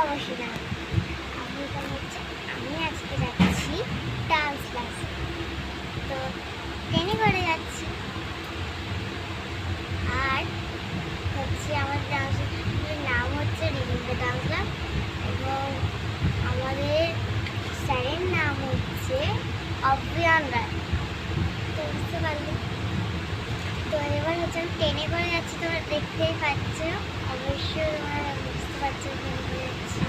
অবশ্যই জানাবো। আমি আজকে যাচ্ছি ডান্স ক্লাসে। তো ট্রেনে করে যাচ্ছি। আর আমার ডান্স স্কুলের নাম হচ্ছে রিভিল ডান্স ক্লাব এবং আমাদের স্যারের নাম হচ্ছে অভিয়ান রায়। তো বুঝতে পারলি। তো এবার আমি ট্রেনে করে যাচ্ছি, তোমরা দেখতেই পাচ্ছ। অবশ্যই তোমরা বুঝতে পারছো ট্রেনে করে যাচ্ছি।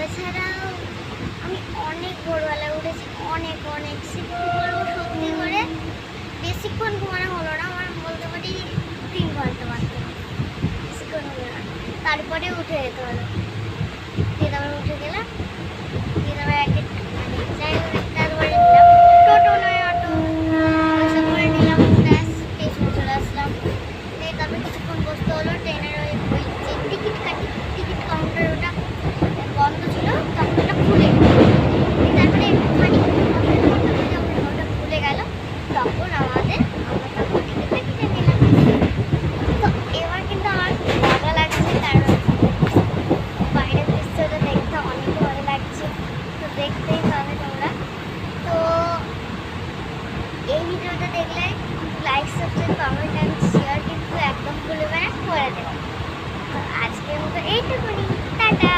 এছাড়াও আমি অনেক ভোরবেলা উঠেছি, অনেক সত্যি করে বেশিক্ষণ ঘুমানো হলো না, আমার বলতে পারি 3 ঘন্টা মাত্র, বেশিক্ষণ হলো না। তারপরে উঠে যেতে হলো, দিয়ে তারপরে উঠে গেলাম, দিয়ে তারপরে যাই হোক একটা ধরে নিলাম, টোটো নয় অটো, পয়সা করে নিলাম, ব্যাস স্টেশনে চলে আসলাম। দিয়ে তারপরে কিছুক্ষণ বসতে হলো। ট্রেনের ওই যে টিকিট কাউন্টার ওটা বন্ধ ছিল, তখন ওটা খুলে তারপরে একটুখানি ওটা খুলে গেল, তখন আমরা তখন টিকিটটা কিনে নিলাম। তো এবার কিন্তু আমার মজা লাগছে, কারণ বাইরের দৃশ্যটা দেখতে অনেক ভালো লাগছে। তো দেখতেই পাবে তোমরা। তো এই ভিডিওটা দেখলে like, subscribe, comment and share কিন্তু একদম ভুলবে না, করে দেবে। তো আজকের মতো এইটুকুনি, টাটা।